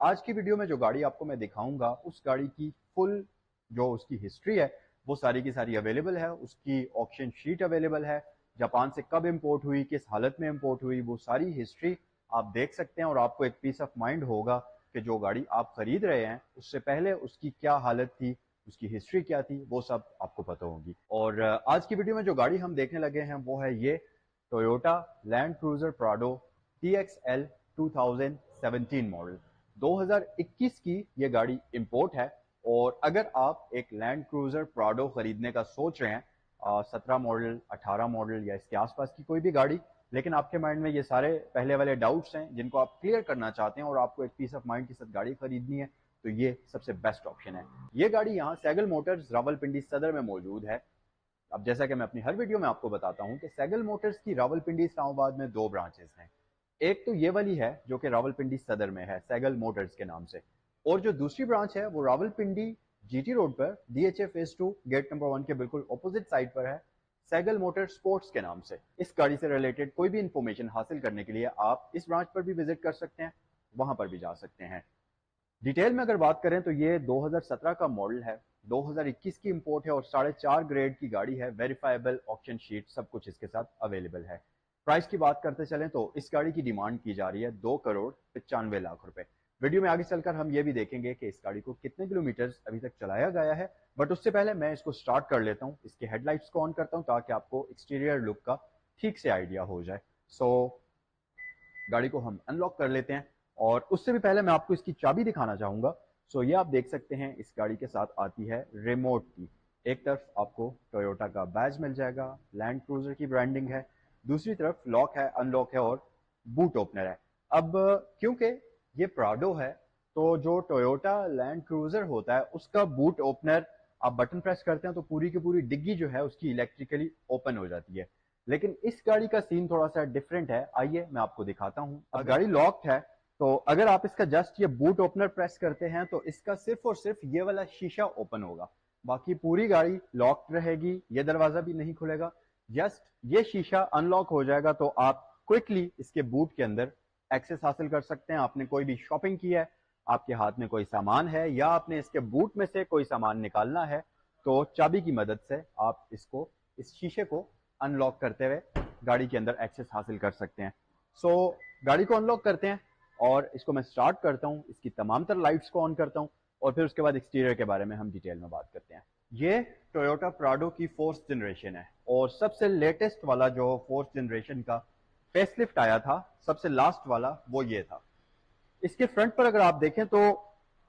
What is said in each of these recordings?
आज की वीडियो में जो गाड़ी आपको मैं दिखाऊंगा उस गाड़ी की फुल जो उसकी हिस्ट्री है वो सारी की सारी अवेलेबल है। उसकी ऑक्शन शीट अवेलेबल है, जापान से कब इंपोर्ट हुई, किस हालत में इंपोर्ट हुई, वो सारी हिस्ट्री आप देख सकते हैं और आपको एक पीस ऑफ माइंड होगा कि जो गाड़ी आप खरीद रहे हैं उससे पहले उसकी क्या हालत थी, उसकी हिस्ट्री क्या थी, वो सब आपको पता होगी। और आज की वीडियो में जो गाड़ी हम देखने लगे हैं वो है ये Toyota land cruiser Prado TXL 2017 model. 2021 की ये गाड़ी इंपोर्ट है। और अगर आप एक लैंड क्रूजर प्राडो खरीदने का सोच रहे हैं, 17 मॉडल, 18 मॉडल या इसके आसपास की कोई भी गाड़ी, लेकिन आपके माइंड में ये सारे पहले वाले डाउट्स हैं जिनको आप क्लियर करना चाहते हैं और आपको एक पीस ऑफ माइंड के साथ गाड़ी खरीदनी है, तो ये सबसे बेस्ट ऑप्शन है। ये गाड़ी यहाँ सैगल मोटर्स रावलपिंडी सदर में मौजूद है। अब जैसा कि मैं अपनी हर वीडियो में आपको बताता हूं कि सैगल मोटर्स की रावलपिंडी इस्लामाबाद में 2 ब्रांचेस हैं। एक तो ये वाली है जो कि रावलपिंडी सदर में है सैगल मोटर्स के नाम से, और जो दूसरी ब्रांच है वो रावलपिंडी GT रोड पर DHA फेज 2 गेट नंबर 1 के बिल्कुल ऑपोजिट साइड पर है, सैगल मोटर स्पोर्ट्स के नाम से। इस गाड़ी से रिलेटेड कोई भी इंफॉर्मेशन हासिल करने के लिए आप इस ब्रांच पर भी विजिट कर सकते हैं, वहां पर भी जा सकते हैं। डिटेल में अगर बात करें तो ये 2017 का मॉडल है, 2021 की इंपोर्ट है और 4.5 ग्रेड की गाड़ी है। वेरीफाइबल ऑक्शन शीट सब कुछ इसके साथ अवेलेबल है। प्राइस की बात करते चलें तो इस गाड़ी की डिमांड की जा रही है 2,95,00,000 रुपए। वीडियो में आगे चलकर हम ये भी देखेंगे कि इस गाड़ी को कितने किलोमीटर अभी तक चलाया गया है, बट उससे पहले मैं इसको स्टार्ट कर लेता हूँ, इसके हेडलाइट्स को ऑन करता हूँ ताकि आपको एक्सटीरियर लुक का ठीक से आइडिया हो जाए। गाड़ी को हम अनलॉक कर लेते हैं और उससे भी पहले मैं आपको इसकी चाबी दिखाना चाहूंगा। ये आप देख सकते हैं इस गाड़ी के साथ आती है रिमोट की। एक तरफ आपको टोयोटा का बैज मिल जाएगा, लैंड क्रूजर की ब्रांडिंग है, दूसरी तरफ लॉक है, अनलॉक है और बूट ओपनर है। अब क्योंकि ये प्राडो है तो जो टोयोटा लैंड क्रूजर होता है उसका बूट ओपनर आप बटन प्रेस करते हैं तो पूरी की पूरी डिग्गी जो है उसकी इलेक्ट्रिकली ओपन हो जाती है, लेकिन इस गाड़ी का सीन थोड़ा सा डिफरेंट है। आइए मैं आपको दिखाता हूं। अब गाड़ी लॉक्ड है तो अगर आप इसका जस्ट ये बूट ओपनर प्रेस करते हैं तो इसका सिर्फ और सिर्फ ये वाला शीशा ओपन होगा, बाकी पूरी गाड़ी लॉक्ड रहेगी, ये दरवाजा भी नहीं खुलेगा। जस्ट ये शीशा अनलॉक हो जाएगा तो आप क्विकली इसके बूट के अंदर एक्सेस हासिल कर सकते हैं। आपने कोई भी शॉपिंग की है, आपके हाथ में कोई सामान है या आपने इसके बूट में से कोई सामान निकालना है तो चाबी की मदद से आप इसको, इस शीशे को अनलॉक करते हुए गाड़ी के अंदर एक्सेस हासिल कर सकते हैं। गाड़ी को अनलॉक करते हैं और इसको मैं स्टार्ट करता हूं, इसकी तमाम तर लाइट्स को ऑन करता हूं और फिर उसके बाद एक्सटीरियर के बारे में हम डिटेल में बात करते हैं। ये टोयोटा प्राडो की 4th जनरेशन है और सबसे लेटेस्ट वाला जो 4th जनरेशन का फेसलिफ्ट आया था, सबसे लास्ट वाला वो ये था। इसके फ्रंट पर अगर आप देखें तो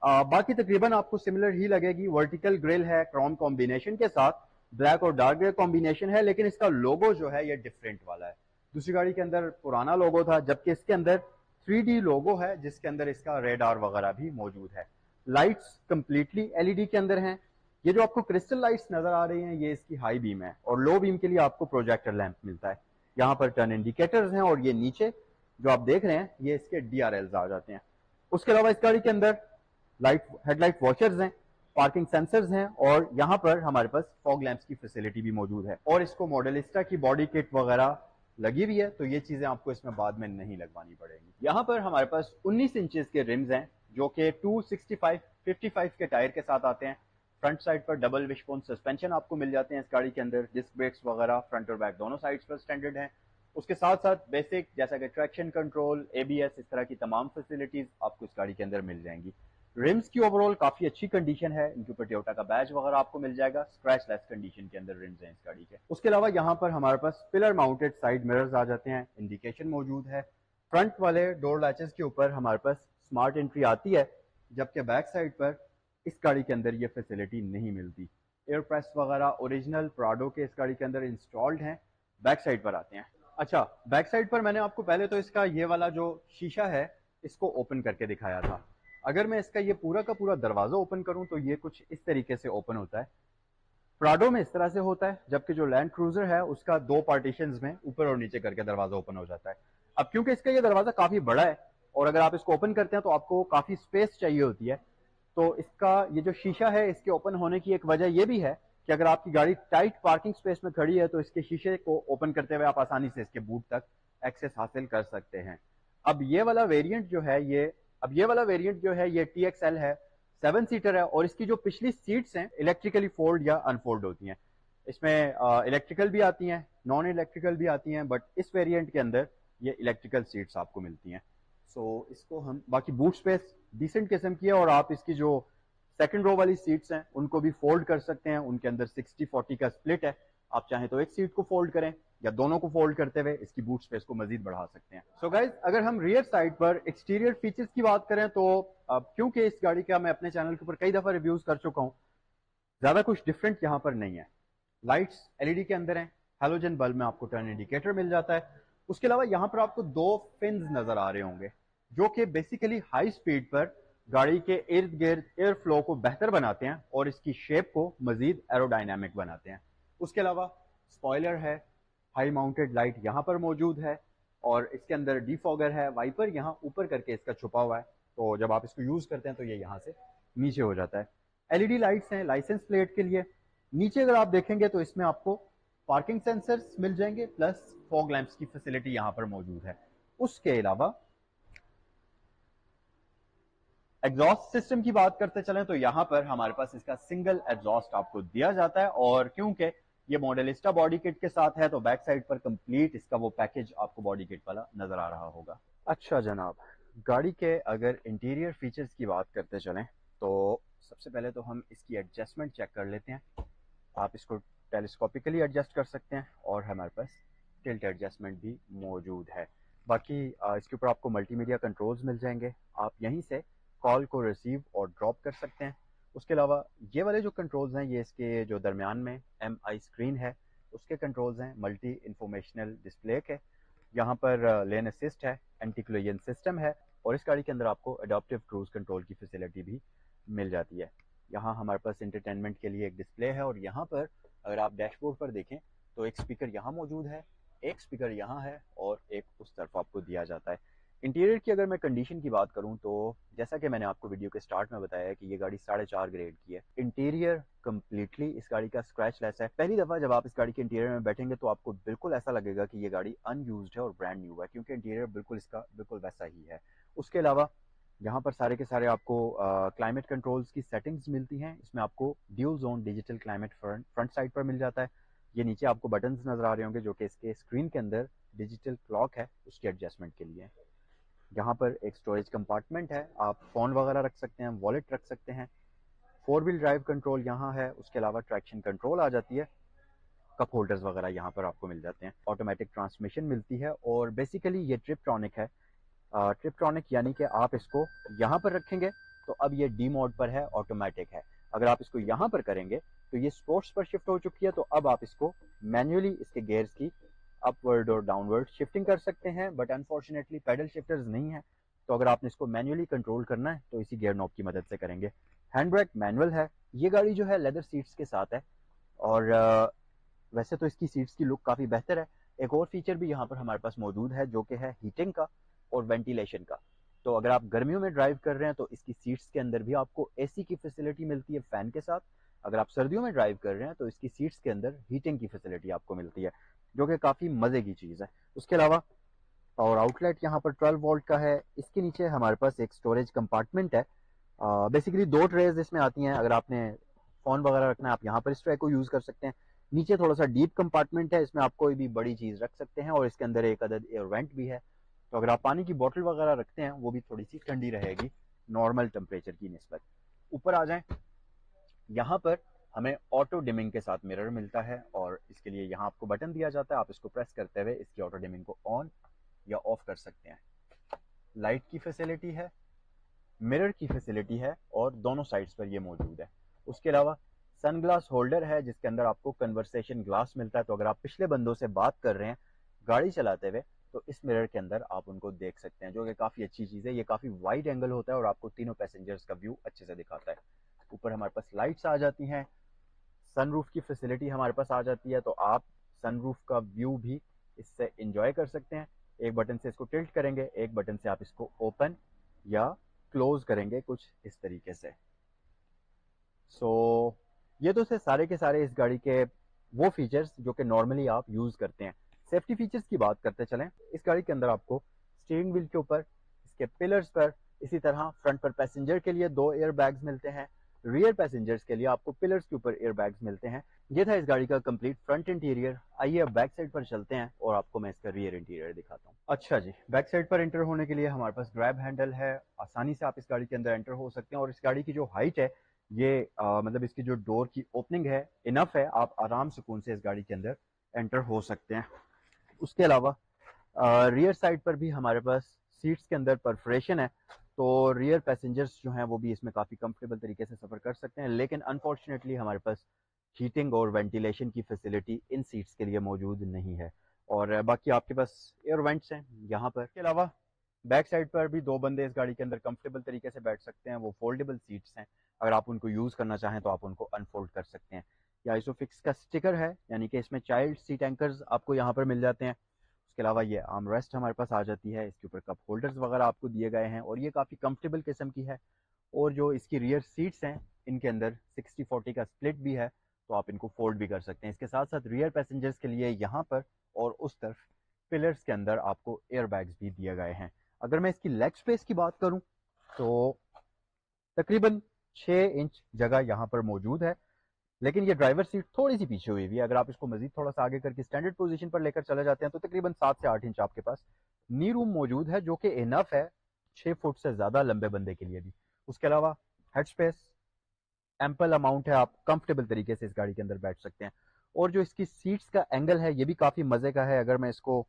बाकी तकरीबन आपको सिमिलर ही लगेगी। वर्टिकल ग्रिल है क्रोम कॉम्बिनेशन के साथ, ब्लैक और डार्क ग्रे कॉम्बिनेशन है, लेकिन इसका लोगो जो है ये डिफरेंट वाला है। दूसरी गाड़ी के अंदर पुराना लोगो था, जबकि इसके अंदर 3D लोगो है जिसके अंदर इसका रेडार वगैरह भी मौजूद है। लाइट्स कंप्लीटली LED के अंदर हैं। ये जो आपको क्रिस्टल लाइट्स नजर आ रही हैं ये इसकी हाई बीम है और लो बीम के लिए आपको प्रोजेक्टर लैंप मिलता है। यहाँ पर टर्न इंडिकेटर्स हैं और ये नीचे जो आप देख रहे हैं ये इसके DRLs आ जाते हैं। उसके अलावा इस गाड़ी के अंदर हेडलाइट वॉचर्स हैं, पार्किंग सेंसर्स हैं और यहाँ पर हमारे पास फॉग लैंप्स की फैसिलिटी भी मौजूद है और इसको मॉडलिस्टा की बॉडी किट वगैरह लगी हुई है, तो ये चीजें आपको इसमें बाद में नहीं लगवानी पड़ेंगी। यहाँ पर हमारे पास 19 इंचेस के रिम्स हैं जो कि 265/55 के टायर के साथ आते हैं। फ्रंट साइड पर डबल विशबोन सस्पेंशन आपको मिल जाते हैं इस गाड़ी के अंदर। डिस्क ब्रेक्स वगैरह फ्रंट और बैक दोनों साइड्स पर स्टैंडर्ड हैं। उसके साथ साथ बेसिक जैसा कि ट्रैक्शन कंट्रोल, ABS, इस तरह की तमाम फैसिलिटीज आपको इस गाड़ी के अंदर मिल जाएंगी। रिम्स की ओवरऑल काफी अच्छी कंडीशन है, इनके ऊपर टोयोटा का बैज वगैरह आपको मिल जाएगा। स्क्रैच लेस कंडीशन के अंदर रिम्स हैं इस गाड़ी के। उसके अलावा यहाँ पर हमारे पास पिलर माउंटेड साइड मिरर्स आ जाते हैं, इंडिकेशन मौजूद है। फ्रंट वाले डोर लैचेस के ऊपर हमारे पास स्मार्ट एंट्री आती है, जबकि बैक साइड पर इस गाड़ी के अंदर ये फैसिलिटी नहीं मिलती। एयर प्रेस वगैरह ओरिजिनल प्राडो के इस गाड़ी के अंदर इंस्टॉल्ड हैं। बैक साइड पर आते हैं। अच्छा, बैक साइड पर मैंने आपको पहले तो इसका ये वाला जो शीशा है इसको ओपन करके दिखाया था। अगर मैं इसका ये पूरा का पूरा दरवाजा ओपन करूं तो ये कुछ इस तरीके से ओपन होता है। प्राडो में इस तरह से होता है, जबकि जो लैंड क्रूजर है उसका 2 पार्टीशंस में ऊपर और नीचे करके दरवाजा ओपन हो जाता है। अब क्योंकि इसका ये दरवाजा काफी बड़ा है और अगर आप इसको ओपन करते हैं तो आपको काफी स्पेस चाहिए होती है, तो इसका ये जो शीशा है इसके ओपन होने की एक वजह यह भी है कि अगर आपकी गाड़ी टाइट पार्किंग स्पेस में खड़ी है तो इसके शीशे को ओपन करते हुए आप आसानी से इसके बूट तक एक्सेस हासिल कर सकते हैं। अब ये वाला वेरिएंट जो है ये अब ये वाला वेरिएंट जो है ये TXL है, 7 सीटर है, और इसकी जो पिछली सीट्स हैं इलेक्ट्रिकली फोल्ड या अनफोल्ड होती हैं। इसमें इलेक्ट्रिकल भी आती हैं, नॉन इलेक्ट्रिकल भी आती हैं, बट इस वेरिएंट के अंदर ये इलेक्ट्रिकल सीट्स आपको मिलती हैं। सो इसको हम, बाकी बूट स्पेस डिसेंट किस्म की है, और आप इसकी जो सेकंड रो वाली सीट्स हैं उनको भी फोल्ड कर सकते हैं। उनके अंदर 60-40 का स्प्लिट है, आप चाहें तो एक सीट को फोल्ड करें या दोनों को फोल्ड करते हुए इसकी बूट स्पेस को मजीद बढ़ा सकते हैं। सो गाइज, अगर हम रियर साइड पर एक्सटीरियर फीचर्स की बात करें तो क्योंकि इस गाड़ी का मैं अपने चैनल के ऊपर कई दफा रिव्यूज कर चुका हूं, ज्यादा कुछ डिफरेंट यहाँ पर नहीं है। लाइट्स LED के अंदर हैं, हेलोजन बल्ब में आपको टर्न इंडिकेटर मिल जाता है। उसके अलावा यहाँ पर आपको 2 फिन्स नजर आ रहे होंगे जो कि बेसिकली हाई स्पीड पर गाड़ी के इर्द गिर्द एयर फ्लो को बेहतर बनाते हैं और इसकी शेप को मजीद एरोडायनामिक बनाते हैं। उसके अलावा स्पॉइलर है, हाई माउंटेड लाइट यहाँ पर मौजूद है, और इसके अंदर डिफॉगर है, वाइपर यहाँ ऊपर करके इसका छुपा हुआ है, तो जब आप इसको यूज करते हैं तो ये यहाँ से नीचे हो जाता है। LED लाइट्स हैं लाइसेंस प्लेट के लिए। नीचे अगर आप देखेंगे तो इसमें आपको पार्किंग सेंसर्स मिल जाएंगे, प्लस फॉग लैंप्स की फैसिलिटी यहाँ पर मौजूद है। उसके अलावा एग्जॉस्ट सिस्टम की बात करते चलें तो यहाँ पर हमारे पास इसका सिंगल एग्जॉस्ट आपको दिया जाता है, और क्योंकि ये मॉडलिस्टा बॉडी किट के साथ है तो बैक साइड पर कंप्लीट इसका वो पैकेज आपको बॉडी किट वाला नजर आ रहा होगा। अच्छा जनाब, गाड़ी के अगर इंटीरियर फीचर्स की बात करते चलें तो सबसे पहले तो हम इसकी एडजस्टमेंट चेक कर लेते हैं। आप इसको टेलीस्कोपिकली एडजस्ट कर सकते हैं, और हमारे पास टिल्ट एडजस्टमेंट भी मौजूद है। बाकी इसके ऊपर आपको मल्टीमीडिया कंट्रोल्स मिल जाएंगे, आप यहीं से कॉल को रिसीव और ड्रॉप कर सकते हैं। उसके अलावा ये वाले जो कंट्रोल्स हैं ये इसके जो दरमियान में MI स्क्रीन है उसके कंट्रोल्स हैं। मल्टी इंफॉर्मेशनल डिस्प्ले के यहाँ पर लेन असिस्ट है, एंटी कोलिजन सिस्टम है, और इस गाड़ी के अंदर आपको एडॉप्टिव क्रूज कंट्रोल की फैसिलिटी भी मिल जाती है। यहाँ हमारे पास एंटरटेनमेंट के लिए एक डिस्प्ले है, और यहाँ पर अगर आप डैशबोर्ड पर देखें तो एक स्पीकर यहाँ मौजूद है, एक स्पीकर यहाँ है, और एक उस तरफ आपको दिया जाता है। इंटीरियर की अगर मैं कंडीशन की बात करूं तो जैसा कि मैंने आपको वीडियो के स्टार्ट में बताया कि ये गाड़ी 4.5 ग्रेड की है। इंटीरियर कंप्लीटली इस गाड़ी का स्क्रैच लेस है। पहली दफा जब आप इस गाड़ी के इंटीरियर में बैठेंगे तो आपको बिल्कुल ऐसा लगेगा कि ये गाड़ी अनयूज्ड है और ब्रांड न्यू है, क्योंकि इंटीरियर बिल्कुल इसका बिल्कुल वैसा ही है। उसके अलावा यहाँ पर सारे के सारे आपको क्लाइमेट कंट्रोल्स की सेटिंग्स मिलती हैं। इसमें आपको dual zone digital climate front side पर मिल जाता है। ये नीचे आपको बटन्स नजर आ रहे होंगे जो कि इसके स्क्रीन के अंदर डिजिटल क्लॉक है उसकी एडजस्टमेंट के लिए। यहाँ पर एक स्टोरेज कंपार्टमेंट है, आप फ़ोन वगैरह रख सकते हैं, वॉलेट रख सकते हैं। 4 व्हील ड्राइव कंट्रोल यहाँ है। उसके अलावा ट्रैक्शन कंट्रोल आ जाती है, कप होल्डर्स वगैरह यहाँ पर आपको मिल जाते हैं। ऑटोमेटिक ट्रांसमिशन मिलती है, और बेसिकली ये ट्रिपट्रॉनिक है। ट्रिपट्रॉनिक यानी कि आप इसको यहाँ पर रखेंगे तो अब ये डी मोड पर है, ऑटोमेटिक है। अगर आप इसको यहाँ पर करेंगे तो ये स्पोर्ट्स पर शिफ्ट हो चुकी है, तो अब आप इसको मैन्युअली इसके गेयर्स की अपवर्ड और डाउनवर्ड शिफ्टिंग कर सकते हैं, बट अनफॉर्चुनेटली पैडल शिफ्टर्स नहीं है, तो अगर आपने इसको मैन्युअली कंट्रोल करना है तो इसी गियर नॉब की मदद से करेंगे। हैंड ब्रेक मैनुअल है। ये गाड़ी जो है लेदर सीट्स के साथ है, और वैसे तो इसकी सीट्स की लुक काफ़ी बेहतर है। एक और फीचर भी यहाँ पर हमारे पास मौजूद है जो कि है हीटिंग का और वेंटिलेशन का। तो अगर आप गर्मियों में ड्राइव कर रहे हैं तो इसकी सीट्स के अंदर भी आपको AC की फैसिलिटी मिलती है फैन के साथ। अगर आप सर्दियों में ड्राइव कर रहे हैं तो इसकी सीट्स के अंदर हीटिंग की फैसिलिटी आपको मिलती है, जो कि काफ़ी मज़े की चीज़ है। उसके अलावा पावर आउटलेट यहाँ पर 12 वोल्ट का है। इसके नीचे हमारे पास एक स्टोरेज कंपार्टमेंट है। बेसिकली 2 ट्रेज इसमें आती हैं। अगर आपने फ़ोन वगैरह रखना है आप यहाँ पर इस ट्रे को यूज़ कर सकते हैं। नीचे थोड़ा सा डीप कंपार्टमेंट है, इसमें आप कोई भी बड़ी चीज़ रख सकते हैं, और इसके अंदर एक अदद एयर वेंट भी है। तो अगर आप पानी की बोतल वगैरह रखते हैं वो भी थोड़ी सी ठंडी रहेगी नॉर्मल टेम्परेचर की निस्बत। ऊपर आ जाएं, यहाँ पर हमें ऑटो डिमिंग के साथ मिरर मिलता है, और इसके लिए यहाँ आपको बटन दिया जाता है। आप इसको प्रेस करते हुए इसकी ऑटो डिमिंग को ऑन या ऑफ कर सकते हैं। लाइट की फैसिलिटी है, मिरर की फैसिलिटी है, और दोनों साइड्स पर ये मौजूद है। उसके अलावा सनग्लास होल्डर है जिसके अंदर आपको कन्वर्सेशन ग्लास मिलता है, तो अगर आप पिछले बंदों से बात कर रहे हैं गाड़ी चलाते हुए तो इस मिरर के अंदर आप उनको देख सकते हैं, जो कि काफ़ी अच्छी चीज़ है। ये काफ़ी वाइड एंगल होता है और आपको तीनों पैसेंजर्स का व्यू अच्छे से दिखाता है। ऊपर हमारे पास लाइट्स आ जाती हैं, सनरूफ की फैसिलिटी हमारे पास आ जाती है, तो आप सनरूफ का व्यू भी इससे एंजॉय कर सकते हैं। एक बटन से इसको टिल्ट करेंगे, एक बटन से आप इसको ओपन या क्लोज करेंगे, कुछ इस तरीके से। सो ये तो सारे के सारे इस गाड़ी के वो फीचर्स जो कि नॉर्मली आप यूज़ करते हैं। सेफ्टी फीचर्स की बात करते चलें, इस गाड़ी के अंदर आपको स्टीयरिंग व्हील के ऊपर, इसके पिलर्स पर اسی طرح فرنٹ پر پیسنجر کے لیے 2 ایئر بیگز ملتے ہیں، ریئر پیسنجرز کے لیے آپ کو پلرز کے اوپر ایئر بیگز ملتے ہیں۔ یہ تھا اس گاڑی کا کمپلیٹ فرنٹ انٹیریئر۔ آئیے اب بیک سائڈ پر چلتے ہیں اور آپ کو میں اس کا ریئر انٹیریئر دکھاتا ہوں۔ اچھا جی، بیک سائڈ پر انٹر ہونے کے لیے ہمارے پاس گریب ہینڈل ہے، آسانی سے آپ اس گاڑی کے اندر انٹر ہو سکتے ہیں، اور اس گاڑی کی جو ہائٹ ہے یہ مطلب اس کی جو ڈور کی اوپننگ ہے انف ہے، آپ آرام سکون سے اس گاڑی کے اندر انٹر ہو سکتے ہیں۔ اس کے علاوہ ریئر سائڈ پر بھی ہمارے پاس سیٹس کے اندر پرفریشن ہے، تو ریئر پیسنجرز جو ہیں وہ بھی اس میں کافی کمفرٹیبل طریقے سے سفر کر سکتے ہیں، لیکن انفارچونیٹلی ہمارے پاس ہیٹنگ اور وینٹیلیشن کی فیسلٹی ان سیٹس کے لیے موجود نہیں ہے، اور باقی آپ کے پاس ایئر وینٹس ہیں یہاں پر۔ اس کے علاوہ بیک سائڈ پر بھی 2 بندے اس گاڑی کے اندر کمفرٹیبل طریقے سے بیٹھ سکتے ہیں، وہ فولڈیبل سیٹس ہیں، اگر آپ ان کو یوز کرنا چاہیں تو آپ ان کو انفولڈ کر سکتے ہیں۔ یا آئسوفکس کا سٹیکر ہے، یعنی کہ اس میں چائلڈ سیٹ اینکرز آپ کو یہاں پر مل جاتے ہیں۔ اس کے علاوہ یہ آرم ریسٹ ہمارے پاس آ جاتی ہے، اس کے اوپر کپ ہولڈرز وغیرہ آپ کو دیے گئے ہیں، اور یہ کافی کمفرٹیبل قسم کی ہے۔ اور جو اس کی ریئر سیٹس ہیں ان کے اندر 60-40 کا سپلٹ بھی ہے، تو آپ ان کو فولڈ بھی کر سکتے ہیں۔ اس کے ساتھ ساتھ ریئر پیسنجرز کے لیے یہاں پر اور اس طرف پلرز کے اندر آپ کو ایئر بیگز بھی دیے گئے ہیں۔ اگر میں اس کی لیگ سپیس کی بات کروں تو تقریباً 6 انچ جگہ یہاں پر موجود ہے، لیکن یہ ڈرائیور سیٹ تھوڑی سی پیچھے ہوئی ہے، اگر آپ اس کو مزید تھوڑا سا آگے کر کے اسٹینڈرڈ پوزیشن پر لے کر چلے جاتے ہیں تو تقریباً 7 سے 8 انچ آپ کے پاس نی روم موجود ہے، جو کہ انف ہے 6 فٹ سے زیادہ لمبے بندے کے لیے بھی۔ اس کے علاوہ ہیڈ سپیس ایمپل اماؤنٹ ہے، آپ کمفرٹیبل طریقے سے اس گاڑی کے اندر بیٹھ سکتے ہیں۔ اور جو اس کی سیٹس کا اینگل ہے یہ بھی کافی مزے کا ہے، اگر میں اس کو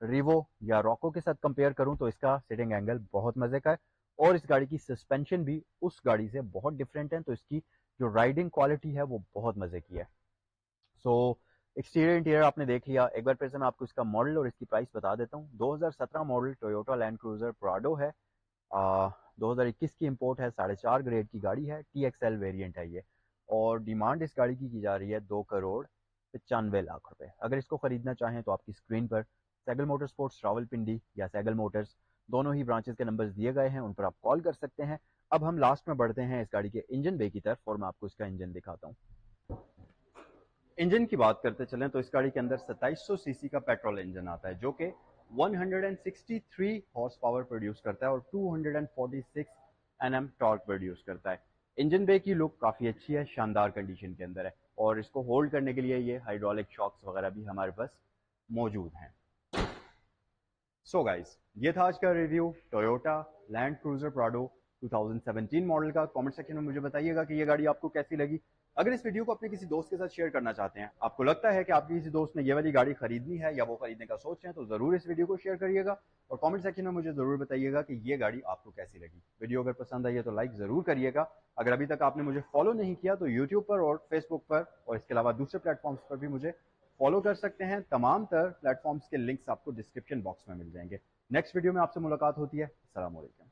ریوو یا راکو کے ساتھ کمپیئر کروں تو اس کا سیٹنگ اینگل بہت مزے کا ہے، اور اس گاڑی کی سسپینشن بھی اس گاڑی سے بہت ڈفرینٹ ہے، تو اس کی جو رائڈنگ کوالٹی ہے وہ بہت مزے کی ہے۔ سو ایکسٹیریئر انٹیریئر آپ نے دیکھ لیا، ایک بار پھر سے میں آپ کو اس کا ماڈل اور اس کی پرائس بتا دیتا ہوں۔ 2017 model Toyota Land Cruiser Prado ہے، 2021 کی امپورٹ ہے، 4.5 گریڈ کی گاڑی ہے، ٹی ایکس ایل ویریئنٹ ہے یہ، اور ڈیمانڈ اس گاڑی کی جا رہی ہے 2,95,00,000 روپے۔ اگر اس کو خریدنا چاہیں تو آپ کی اسکرین پر سیگل موٹر سپورٹس راولپنڈی یا سیگل موٹرز دونوں ہی برانچز کے نمبرز دیے گئے ہیں، ان پر آپ کال کر سکتے ہیں۔ اب ہم لاسٹ میں بڑھتے ہیں اس گاڑی کے انجن بے کی طرف، اور میں آپ کو اس کا انجن دکھاتا ہوں۔ انجن کی بات کرتے چلیں تو اس گاڑی کے اندر 2700 سی سی کا پیٹرول انجن آتا ہے، جو کہ 163 ہارس پاور پروڈیوس کرتا ہے اور 246 Nm ٹارک پروڈیوس کرتا ہے۔ انجن بے کی لک کافی اچھی ہے، شاندار کنڈیشن کے اندر ہے، اور اس کو ہولڈ کرنے کے لیے یہ ہائیڈرولک شاکس وغیرہ بھی ہمارے پاس موجود ہیں۔ سو گائز، یہ تھا آج کا review Toyota Land Cruiser Prado 2017 model کا۔ کامنٹ سیکشن میں مجھے بتائیے گا کہ یہ گاڑی آپ کو کیسی لگی۔ اگر اس ویڈیو کو اپنے کسی دوست کے ساتھ شیئر کرنا چاہتے ہیں، آپ کو لگتا ہے کہ آپ کے کسی دوست نے یہ والی گاڑی خریدنی ہے یا وہ خریدنے کا سوچ رہے ہیں، تو ضرور اس ویڈیو کو شیئر کریے گا، اور کامنٹ سیکشن میں مجھے ضرور بتائیے گا کہ یہ گاڑی آپ کو کیسی لگی۔ ویڈیو اگر پسند آئی ہے تو لائک ضرور کریے گا۔ اگر ابھی تک آپ نے مجھے فالو نہیں کیا تو یوٹیوب پر اور فیس بک پر اور اس کے علاوہ دوسرے پلیٹ فارمز پر بھی مجھے فالو کر سکتے ہیں۔ تمام تر پلیٹ فارمز کے لنکس آپ کو ڈسکرپشن باکس میں مل جائیں گے۔ نیکسٹ ویڈیو میں آپ سے ملاقات ہوتی ہے۔ السلام علیکم۔